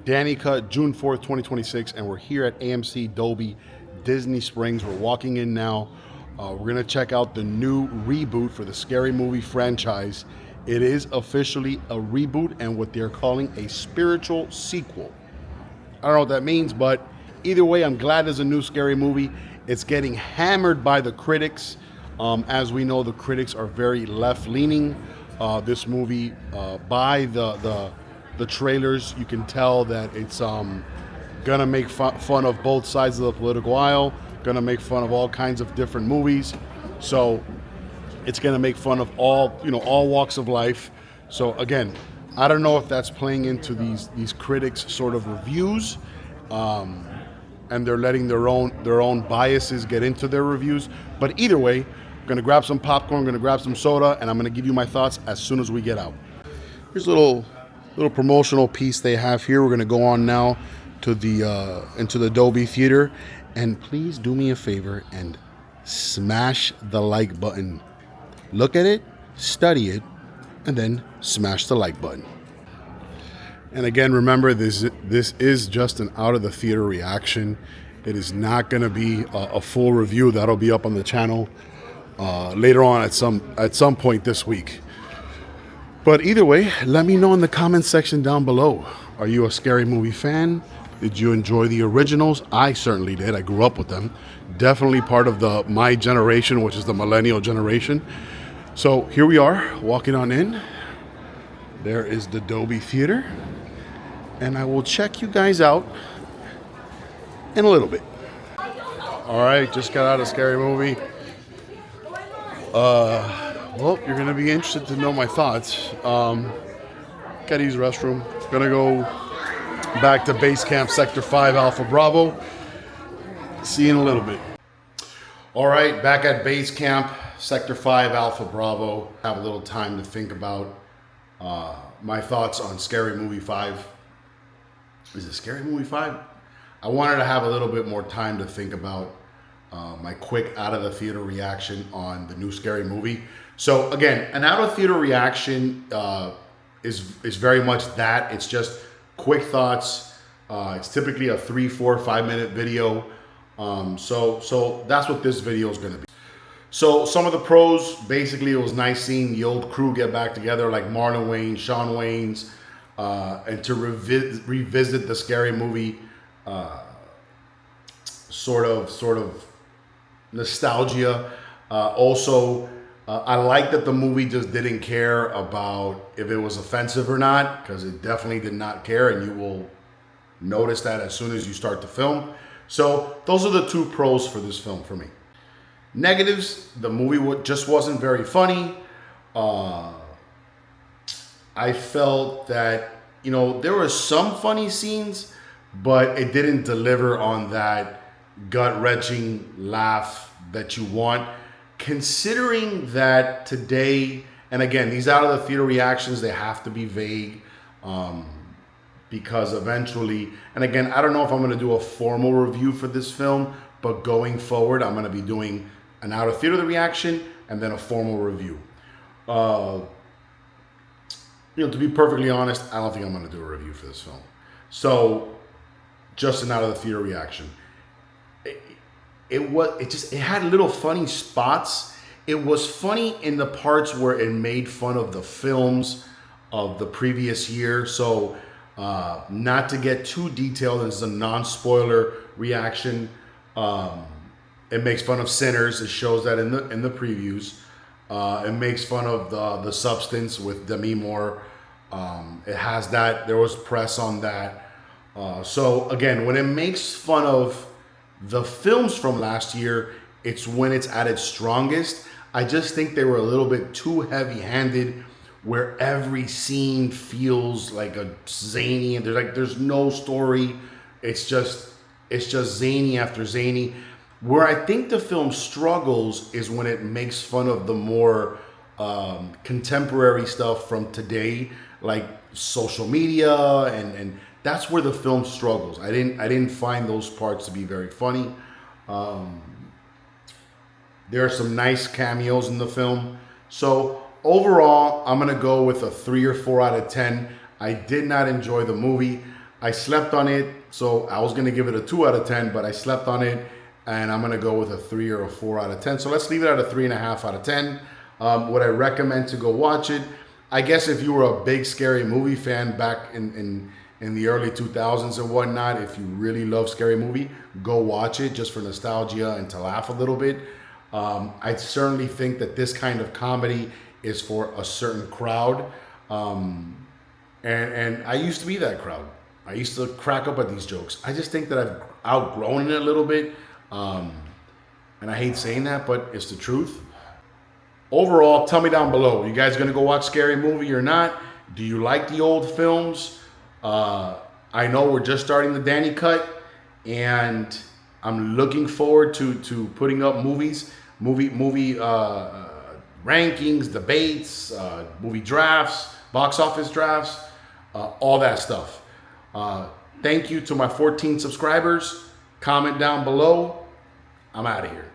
Danny Cut, June 4th, 2026, and we're here at AMC Dolby Disney Springs. We're walking in now. We're gonna check out the new reboot for the Scary Movie franchise. It is officially a reboot and what they're calling a spiritual sequel. I don't know what that means, but either way, I'm glad there's a new Scary Movie. It's getting hammered by the critics. As we know, the critics are very left-leaning. This movie, by the trailers, you can tell that it's gonna make fun of both sides of the political aisle, gonna make fun of all kinds of different movies. So it's gonna make fun of all walks of life. So again, I don't know if that's playing into these critics' sort of reviews, and they're letting their own biases get into their reviews. But either way, I'm gonna grab some popcorn, gonna grab some soda, and I'm gonna give you my thoughts as soon as we get out. Here's a little promotional piece they have here. We're gonna go on now to the into the Dolby Theater, and please do me a favor and smash the like button. Look at it, study it, and then smash the like button. And again, remember, this is just an out of the theater reaction. It is not going to be a full review. That'll be up on the channel later on at some point this week. But either way, let me know in the comments section down below. Are you a Scary Movie fan? Did you enjoy the originals? I certainly did. I grew up with them. Definitely part of my generation, which is the millennial generation. So here we are, walking on in. There is the Dolby Theater. And I will check you guys out in a little bit. All right, just got out of Scary Movie. Well, you're gonna be interested to know my thoughts. Gotta use the restroom. Gonna go back to base camp, Sector 5, Alpha Bravo. See you in a little bit. All right, back at base camp, Sector 5, Alpha Bravo. Have a little time to think about my thoughts on Scary Movie 5. Is it Scary Movie 5? I wanted to have a little bit more time to think about my quick out of the theater reaction on the new Scary Movie. So again, an out of theater reaction is very much that. It's just quick thoughts. It's typically a 3, 4, 5 minute video. So that's what this video is going to be. So some of the pros, basically, it was nice seeing the old crew get back together, like Marlon and Wayans, Shawn Wayans, and to revisit the Scary Movie sort of nostalgia. Also, I like that the movie just didn't care about if it was offensive or not, because it definitely did not care, and you will notice that as soon as you start the film. So those are the two pros for this film for me. Negatives, the movie just wasn't very funny. I felt that, there were some funny scenes, but it didn't deliver on that gut-wrenching laugh that you want. Considering that today, and again, these out of the theater reactions, they have to be vague, because eventually, and again, I don't know if I'm going to do a formal review for this film, but going forward, I'm going to be doing an out of theater reaction and then a formal review. To be perfectly honest, I don't think I'm going to do a review for this film. So, just an out of the theater reaction. It had little funny spots. It was funny in the parts where it made fun of the films of the previous year. So, not to get too detailed, this is a non-spoiler reaction. It makes fun of Sinners. It shows that in the previews. It makes fun of the Substance with Demi Moore. It has that. There was press on that. So again, when it makes fun of the films from last year, it's when it's at its strongest. I just think they were a little bit too heavy-handed, where every scene feels like a zany, and there's no story. It's just zany after zany. Where I think the film struggles is when it makes fun of the more contemporary stuff from today, like social media, and that's where the film struggles. I didn't find those parts to be very funny. There are some nice cameos in the film. So overall, I'm gonna go with a 3 or 4 out of 10. I did not enjoy the movie. I slept on it, so I was gonna give it a 2 out of 10, but I slept on it, and I'm gonna go with a 3 or a 4 out of 10. So let's leave it at a 3.5 out of 10. Would I recommend to go watch it? I guess if you were a big scary movie fan back in the early 2000s and whatnot, if you really love scary movie, go watch it just for nostalgia and to laugh a little bit. I certainly think that this kind of comedy is for a certain crowd. And I used to be that crowd. I used to crack up at these jokes. I just think that I've outgrown it a little bit. And I hate saying that, but it's the truth. Overall, tell me down below. You guys gonna go watch Scary Movie or not? Do you like the old films? I know we're just starting the Danny cut, and I'm looking forward to putting up movie rankings, debates, movie drafts, box office drafts, all that stuff. Thank you to my 14 subscribers. Comment down below. I'm out of here.